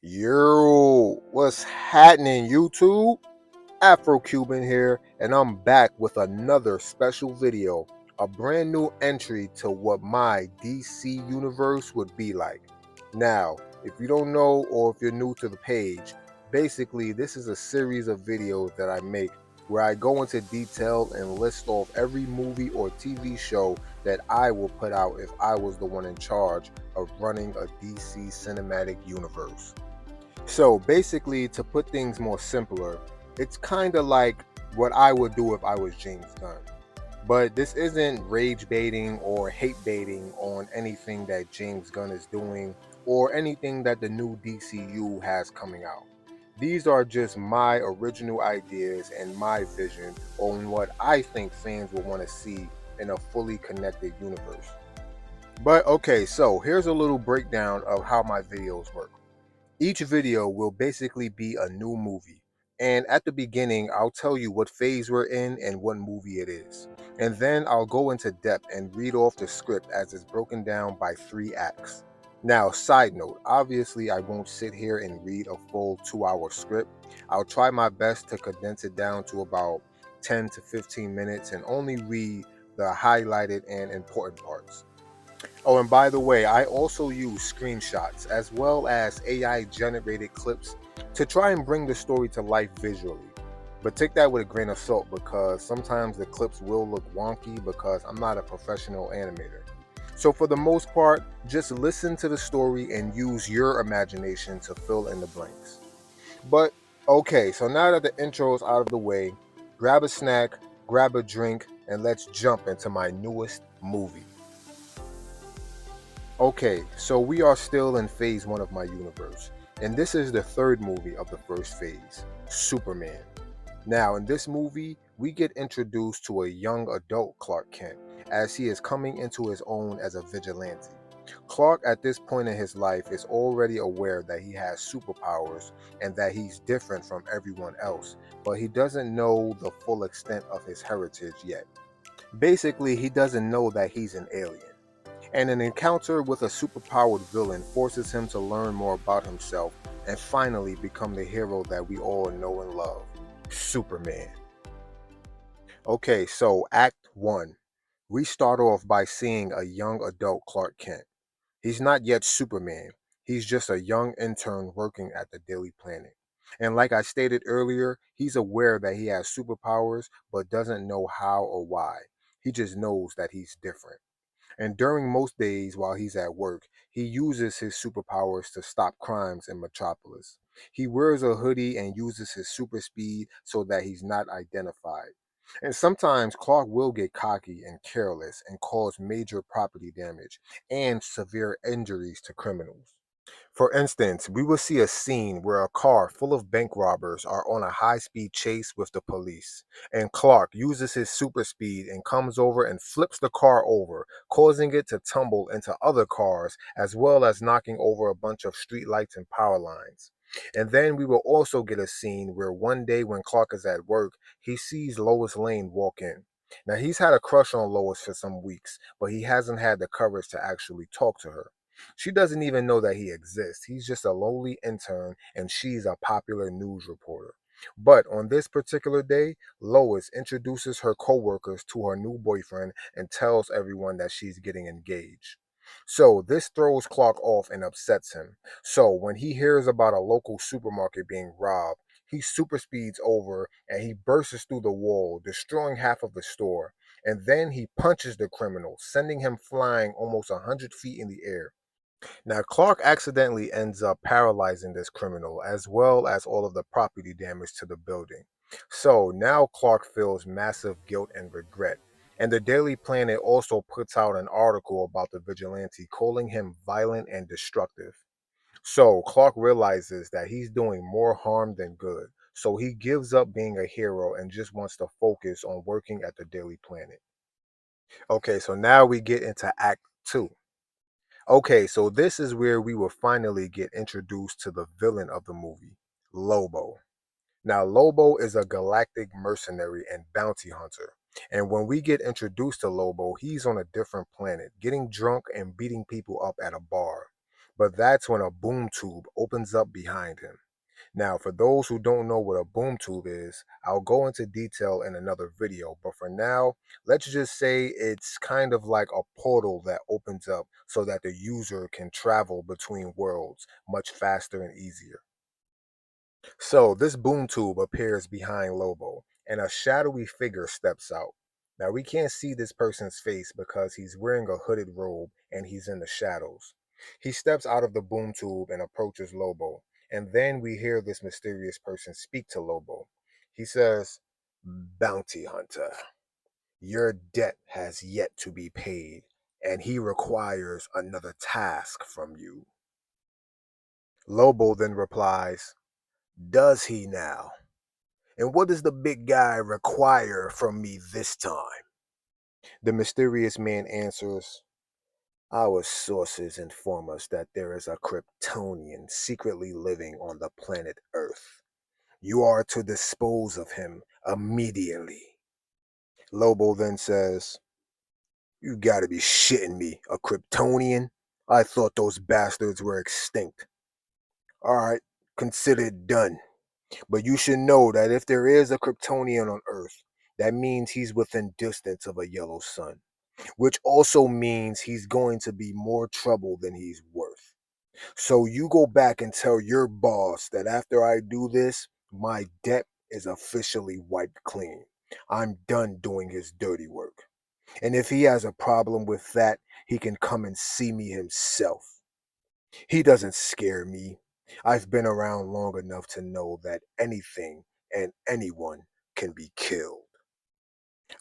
Yo, what's happening, YouTube? Afro Cuban here, and I'm back with another special video, a brand new entry to what my DC universe would be like. Now, if you don't know or if you're new to the page, basically this is a series of videos that I make where I go into detail and list off every movie or TV show that I will put out if I was the one in charge of running a DC cinematic universe. So basically, to put things more simpler, it's kind of like what I would do if I was James Gunn. But this isn't rage baiting or hate baiting on anything that James Gunn is doing or anything that the new DCU has coming out. These are just my original ideas and my vision on what I think fans will want to see in a fully connected universe. But okay, so here's a little breakdown of how my videos work. Each video will basically be a new movie. And at the beginning, I'll tell you what phase we're in and what movie it is. And then I'll go into depth and read off the script as it's broken down by 3 acts. Now, side note, obviously, I won't sit here and read a full 2 hour script. I'll try my best to condense it down to about 10 to 15 minutes and only read the highlighted and important parts. Oh, and by the way, I also use screenshots as well as AI generated clips to try and bring the story to life visually. But take that with a grain of salt because sometimes the clips will look wonky because I'm not a professional animator. So, for the most part, just listen to the story and use your imagination to fill in the blanks. But okay, so now that the intro is out of the way, grab a snack, grab a drink, and let's jump into my newest movie. Okay, so we are still in phase one of my universe, and this is the third movie of the first phase, Superman. Now, in this movie, we get introduced to a young adult Clark Kent as he is coming into his own as a vigilante. Clark, at this point in his life, is already aware that he has superpowers and that he's different from everyone else, but he doesn't know the full extent of his heritage yet. Basically, he doesn't know that he's an alien, and an encounter with a superpowered villain forces him to learn more about himself and finally become the hero that we all know and love, Superman. Okay, so Act 1. We start off by seeing a young adult Clark Kent. He's not yet Superman, he's just a young intern working at the Daily Planet. And like I stated earlier, he's aware that he has superpowers but doesn't know how or why. He just knows that he's different. And during most days while he's at work, he uses his superpowers to stop crimes in Metropolis. He wears a hoodie and uses his super speed so that he's not identified. And sometimes Clark will get cocky and careless and cause major property damage and severe injuries to criminals. For instance, we will see a scene where a car full of bank robbers are on a high speed chase with the police, and Clark uses his super speed and comes over and flips the car over, causing it to tumble into other cars as well as knocking over a bunch of street lights and power lines. And then we will also get a scene where one day when Clark is at work, he sees Lois Lane walk in. Now, he's had a crush on Lois for some weeks, but he hasn't had the courage to actually talk to her. She doesn't even know that he exists. He's just a lowly intern and she's a popular news reporter. But on this particular day, Lois introduces her coworkers to her new boyfriend and tells everyone that she's getting engaged. So this throws Clark off and upsets him. So when he hears about a local supermarket being robbed, he super speeds over and he bursts through the wall, destroying half of the store. And then he punches the criminal, sending him flying almost 100 feet in the air. Now, Clark accidentally ends up paralyzing this criminal as well as all of the property damage to the building. So now Clark feels massive guilt and regret. And the Daily Planet also puts out an article about the vigilante, calling him violent and destructive. So Clark realizes that he's doing more harm than good. So he gives up being a hero and just wants to focus on working at the Daily Planet. Okay, so now we get into Act 2. Okay, so this is where we will finally get introduced to the villain of the movie, Lobo. Now, Lobo is a galactic mercenary and bounty hunter. And when we get introduced to Lobo, he's on a different planet, getting drunk and beating people up at a bar. But that's when a boom tube opens up behind him. Now, for those who don't know what a boom tube is, I'll go into detail in another video, but for now, let's just say it's kind of like a portal that opens up so that the user can travel between worlds much faster and easier. So, this boom tube appears behind Lobo, and a shadowy figure steps out. Now, we can't see this person's face because he's wearing a hooded robe and he's in the shadows. He steps out of the boom tube and approaches Lobo, and then we hear this mysterious person speak to Lobo. He says, "Bounty hunter, your debt has yet to be paid, and he requires another task from you." Lobo then replies, "Does he now? And what does the big guy require from me this time?" The mysterious man answers, "Our sources inform us that there is a KRYTONIAN secretly living on the planet Earth. You are to dispose of him immediately." Lobo then says, "You gotta be shitting me, a KRYPTONIAN? I thought those bastards were extinct. Alright, consider it done. But you should know that if there is a KRYPTONIAN on Earth, that means he's within distance of a yellow sun, which also means he's going to be more trouble than he's worth. So you go back and tell your boss that after I do this, my debt is officially wiped clean. I'm done doing his dirty work. And if he has a problem with that, he can come and see me himself. He doesn't scare me. I've been around long enough to know that anything and anyone can be killed."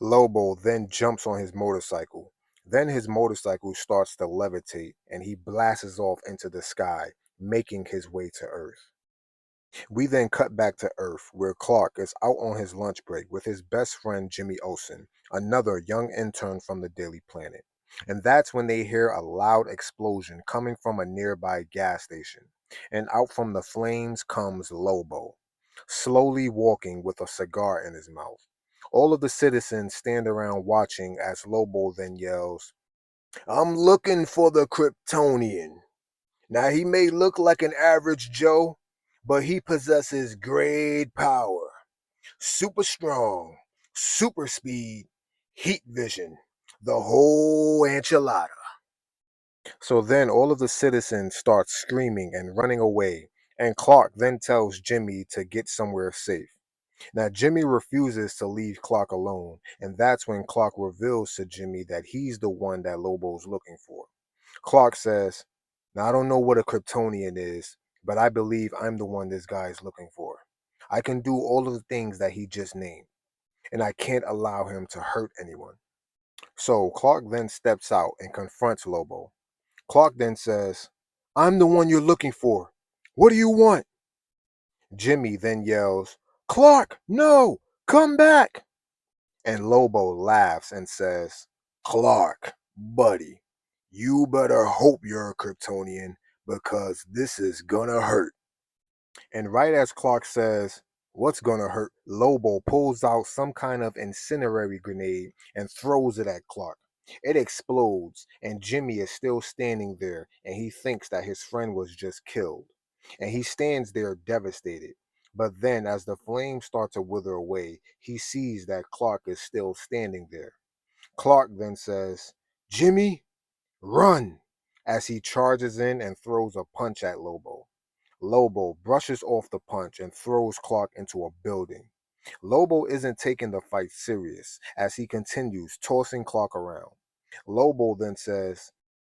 Lobo then jumps on his motorcycle. Then his motorcycle starts to levitate and he blasts off into the sky, making his way to Earth. We then cut back to Earth, where Clark is out on his lunch break with his best friend Jimmy Olsen, another young intern from the Daily Planet. And that's when they hear a loud explosion coming from a nearby gas station. And out from the flames comes Lobo, slowly walking with a cigar in his mouth. All of the citizens stand around watching as Lobo then yells, "I'm looking for the Kryptonian. Now, he may look like an average Joe, but he possesses great power, super strong, super speed, heat vision, the whole enchilada." So then all of the citizens start screaming and running away, and Clark then tells Jimmy to get somewhere safe. Now, Jimmy refuses to leave Clark alone, and that's when Clark reveals to Jimmy that he's the one that Lobo's looking for. Clark says, "Now, I don't know what a Kryptonian is, but I believe I'm the one this guy is looking for. I can do all of the things that he just named, and I can't allow him to hurt anyone." So Clark then steps out and confronts Lobo. Clark then says, "I'm the one you're looking for. What do you want?" Jimmy then yells, "Clark, no! Come back!" And Lobo laughs and says, "Clark, buddy, you better hope you're a Kryptonian because this is gonna hurt." And right as Clark says, "What's gonna hurt?" Lobo pulls out some kind of incendiary grenade and throws it at Clark. It explodes, and Jimmy is still standing there, and he thinks that his friend was just killed. And he stands there devastated. But then, as the flames start to wither away, he sees that Clark is still standing there. Clark then says, "Jimmy, run!" as he charges in and throws a punch at Lobo. Lobo brushes off the punch and throws Clark into a building. Lobo isn't taking the fight serious as he continues tossing Clark around. Lobo then says,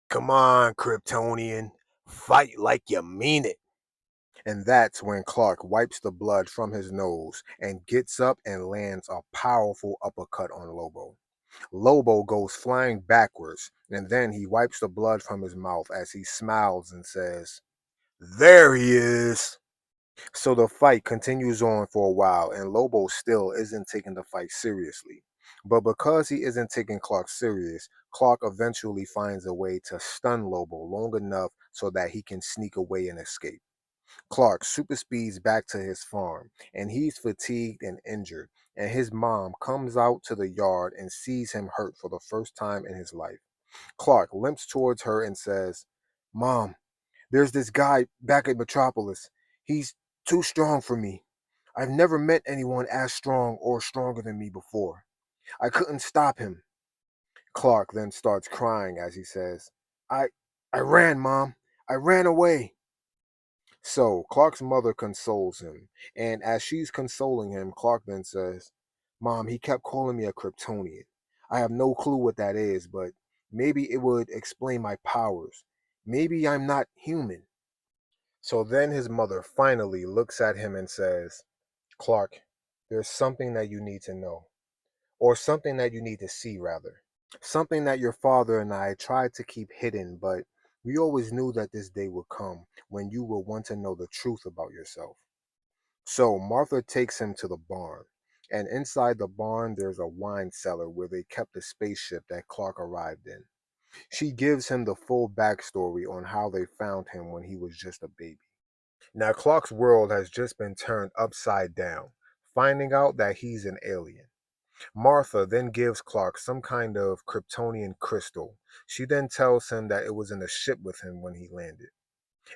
"Come on, Kryptonian, fight like you mean it." And that's when Clark wipes the blood from his nose and gets up and lands a powerful uppercut on Lobo. Lobo goes flying backwards, and then he wipes the blood from his mouth as he smiles and says, "There he is." So the fight continues on for a while, and Lobo still isn't taking the fight seriously. But because he isn't taking Clark serious, Clark eventually finds a way to stun Lobo long enough so that he can sneak away and escape. Clark super speeds back to his farm, and he's fatigued and injured, and his mom comes out to the yard and sees him hurt for the first time in his life. Clark limps towards her and says, "Mom, There's this guy back at Metropolis. He's too strong for me. I've never met anyone as strong or stronger than me before. I couldn't stop him. Clark then starts crying as he says, I I ran, Mom. I ran away. So Clark's mother consoles him, and as she's consoling him, Clark then says, Mom, he kept calling me a Kryptonian. I have no clue what that is, but maybe it would explain my powers. Maybe I'm not human. So then his mother finally looks at him and says, Clark, there's something that you need to know, or something that you need to see, rather. Something that your father and I tried to keep hidden, but we always knew that this day would come when you will want to know the truth about yourself. So Martha takes him to the barn, and inside the barn there's a wine cellar where they kept the spaceship that Clark arrived in. She gives him the full backstory on how they found him when he was just a baby. Now Clark's world has just been turned upside down, finding out that he's an alien. Martha then gives Clark some kind of Kryptonian crystal. She then tells him that it was in a ship with him when he landed.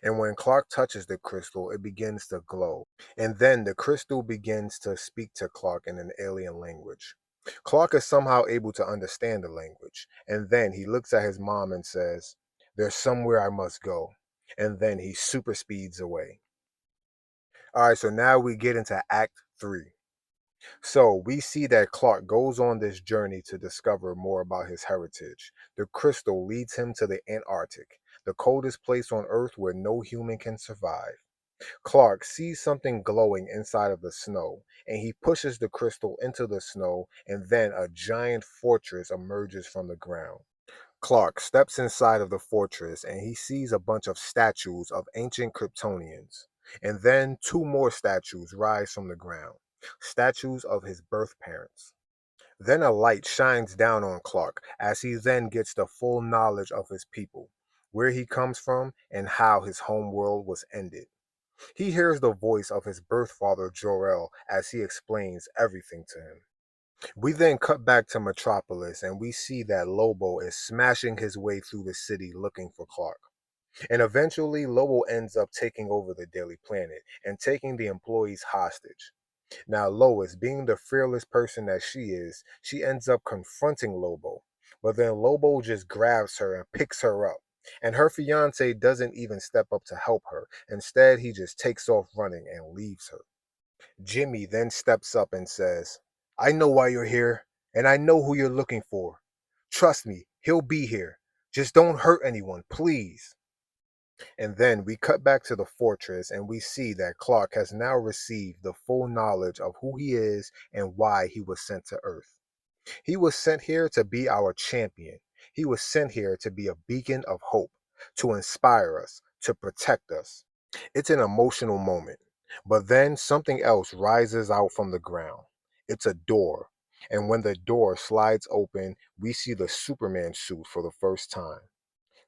And when Clark touches the crystal, it begins to glow. And then the crystal begins to speak to Clark in an alien language. Clark is somehow able to understand the language. And then he looks at his mom and says, There's somewhere I must go. And then he super speeds away. All right, so now we get into Act 3. So we see that Clark goes on this journey to discover more about his heritage. The crystal leads him to the Antarctic, the coldest place on Earth where no human can survive. Clark sees something glowing inside of the snow, and he pushes the crystal into the snow, and then a giant fortress emerges from the ground. Clark steps inside of the fortress and he sees a bunch of statues of ancient Kryptonians. And then two more statues rise from the ground, statues of his birth parents. Then a light shines down on Clark as he then gets the full knowledge of his people, where he comes from, and how his home world was ended. He hears the voice of his birth father Jor-El as he explains everything to him. We then cut back to Metropolis and we see that Lobo is smashing his way through the city looking for Clark. And eventually, Lobo ends up taking over the Daily Planet and taking the employees hostage. Now, Lois, being the fearless person that she is, she ends up confronting Lobo. But then Lobo just grabs her and picks her up. And her fiance doesn't even step up to help her. Instead, he just takes off running and leaves her. Jimmy then steps up and says, I know why you're here, and I know who you're looking for. Trust me, he'll be here. Just don't hurt anyone, please. And then we cut back to the fortress and we see that Clark has now received the full knowledge of who he is and why he was sent to Earth. He was sent here to be our champion. He was sent here to be a beacon of hope, to inspire us, to protect us. It's an emotional moment. But then something else rises out from the ground. It's a door. And when the door slides open, we see the Superman suit for the first time.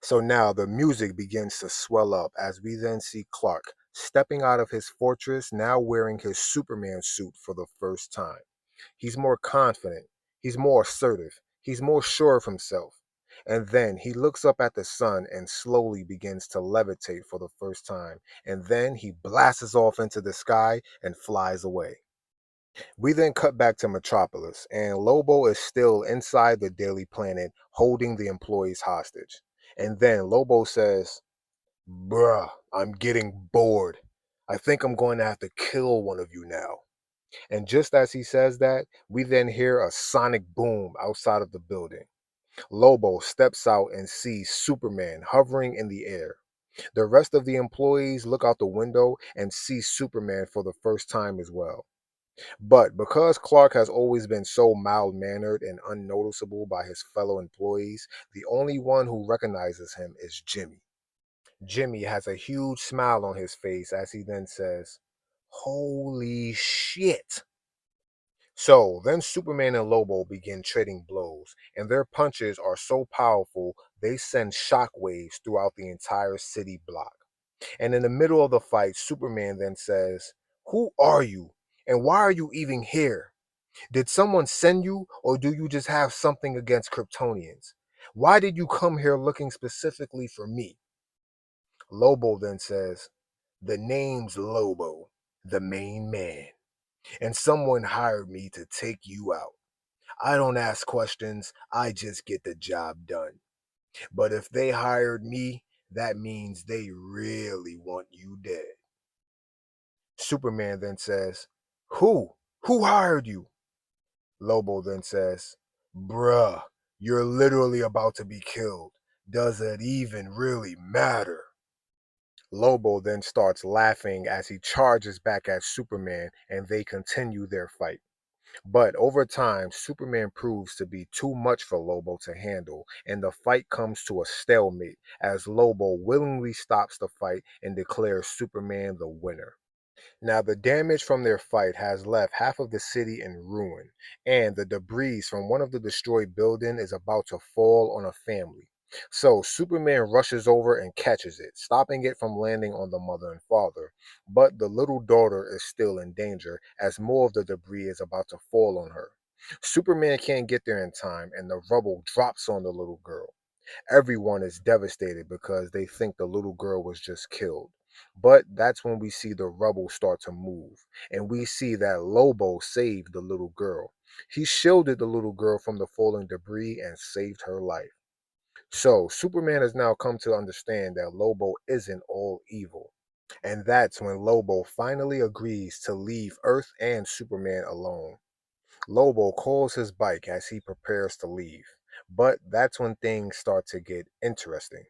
So now the music begins to swell up as we then see Clark stepping out of his fortress, now wearing his Superman suit for the first time. He's more confident, he's more assertive, he's more sure of himself. And then he looks up at the sun and slowly begins to levitate for the first time. And then he blasts off into the sky and flies away. We then cut back to Metropolis, and Lobo is still inside the Daily Planet holding the employees hostage. And then Lobo says, Bruh, I'm getting bored. I think I'm going to have to kill one of you now. And just as he says that, we then hear a sonic boom outside of the building. Lobo steps out and sees Superman hovering in the air. The rest of the employees look out the window and see Superman for the first time as well. But because Clark has always been so mild mannered and unnoticeable by his fellow employees, the only one who recognizes him is Jimmy. Jimmy has a huge smile on his face as he then says, Holy shit! So then Superman and Lobo begin trading blows, and their punches are so powerful they send shockwaves throughout the entire city block. And in the middle of the fight, Superman then says, Who are you? And why are you even here? Did someone send you, or do you just have something against Kryptonians? Why did you come here looking specifically for me? Lobo then says, "The name's Lobo, the main man, and someone hired me to take you out. I don't ask questions, I just get the job done. But if they hired me, that means they really want you dead." Superman then says, "Who? Who hired you?" Lobo then says, "Bruh, you're literally about to be killed. Does it even really matter?" Lobo then starts laughing as he charges back at Superman and they continue their fight. But over time, Superman proves to be too much for Lobo to handle, and the fight comes to a stalemate as Lobo willingly stops the fight and declares Superman the winner. Now, the damage from their fight has left half of the city in ruin, and the debris from one of the destroyed buildings is about to fall on a family. So, Superman rushes over and catches it, stopping it from landing on the mother and father. But the little daughter is still in danger as more of the debris is about to fall on her. Superman can't get there in time, and the rubble drops on the little girl. Everyone is devastated because they think the little girl was just killed. But that's when we see the rubble start to move, and we see that Lobo saved the little girl. He shielded the little girl from the falling debris and saved her life. So, Superman has now come to understand that Lobo isn't all evil. And that's when Lobo finally agrees to leave Earth and Superman alone. Lobo calls his bike as he prepares to leave. But that's when things start to get interesting.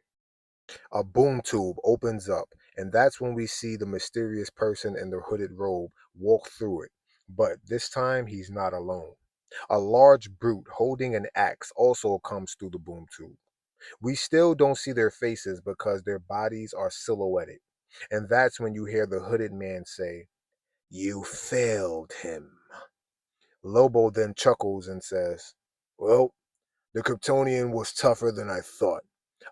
A boom tube opens up, and that's when we see the mysterious person in the hooded robe walk through it. But this time, he's not alone. A large brute holding an axe also comes through the boom tube. We still don't see their faces because their bodies are silhouetted. And that's when you hear the hooded man say, "You failed him." Lobo then chuckles and says, "Well, the Kryptonian was tougher than I thought.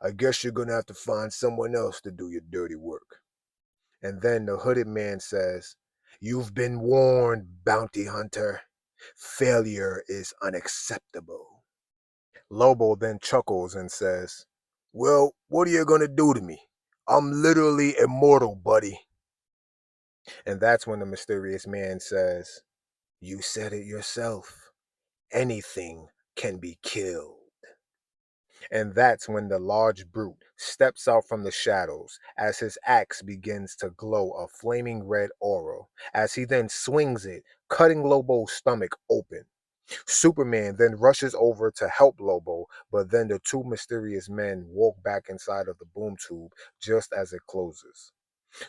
I guess you're gonna have to find someone else to do your dirty work." And then the hooded man says, "You've been warned, bounty hunter. Failure is unacceptable." Lobo then chuckles and says, "Well, what are you gonna do to me? I'm literally immortal, buddy." And that's when the mysterious man says, "You said it yourself. Anything can be killed." And that's when the large brute steps out from the shadows as his axe begins to glow a flaming red aura, as he then swings it, cutting Lobo's stomach open. Superman then rushes over to help Lobo, but then the two mysterious men walk back inside of the boom tube just as it closes.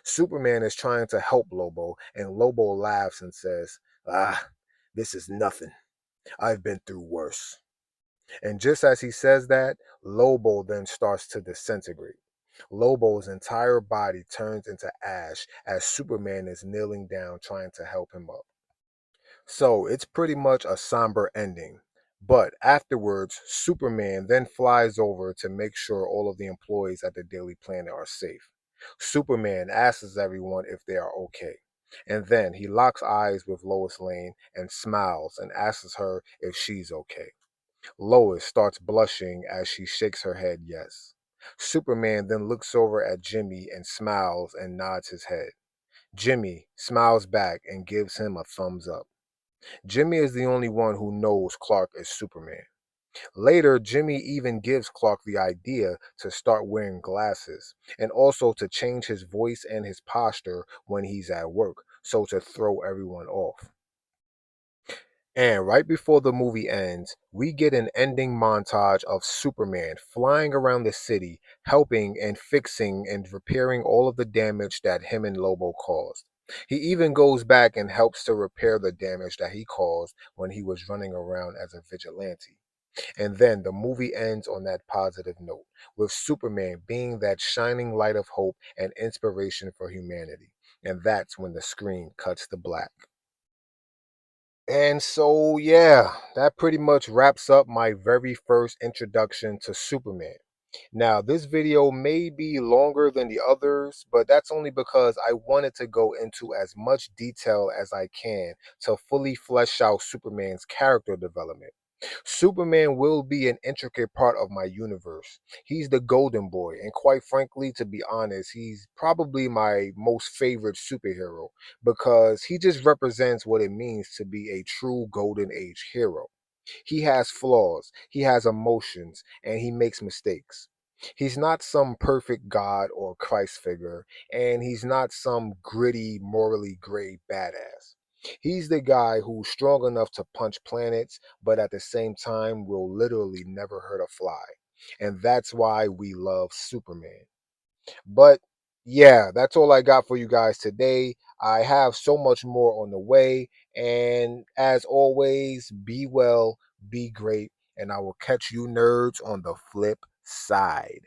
Superman is trying to help Lobo, and Lobo laughs and says, "Ah, this is nothing. I've been through worse." And just as he says that, Lobo then starts to disintegrate. Lobo's entire body turns into ash as Superman is kneeling down trying to help him up. So it's pretty much a somber ending. But afterwards, Superman then flies over to make sure all of the employees at the Daily Planet are safe. Superman asks everyone if they are okay. And then he locks eyes with Lois Lane and smiles and asks her if she's okay. Lois starts blushing as she shakes her head yes. Superman then looks over at Jimmy and smiles and nods his head. Jimmy smiles back and gives him a thumbs up. Jimmy is the only one who knows Clark is Superman. Later, Jimmy even gives Clark the idea to start wearing glasses and also to change his voice and his posture when he's at work, so to throw everyone off. And right before the movie ends, we get an ending montage of Superman flying around the city, helping and fixing and repairing all of the damage that him and Lobo caused. He even goes back and helps to repair the damage that he caused when he was running around as a vigilante. And then the movie ends on that positive note, with Superman being that shining light of hope and inspiration for humanity. And that's when the screen cuts to black. And so, yeah, that pretty much wraps up my very first introduction to Superman. Now, this video may be longer than the others, but that's only because I wanted to go into as much detail as I can to fully flesh out Superman's character development. Superman will be an intricate part of my universe. He's the golden boy, and quite frankly, to be honest, he's probably my most favorite superhero because he just represents what it means to be a true golden age hero. He has flaws, he has emotions, and he makes mistakes. He's not some perfect God or Christ figure, and he's not some gritty, morally gray badass. He's the guy who's strong enough to punch planets, but at the same time will literally never hurt a fly. And that's why we love Superman. But yeah, that's all I got for you guys today. I have so much more on the way. And as always, be well, be great, and I will catch you nerds on the flip side.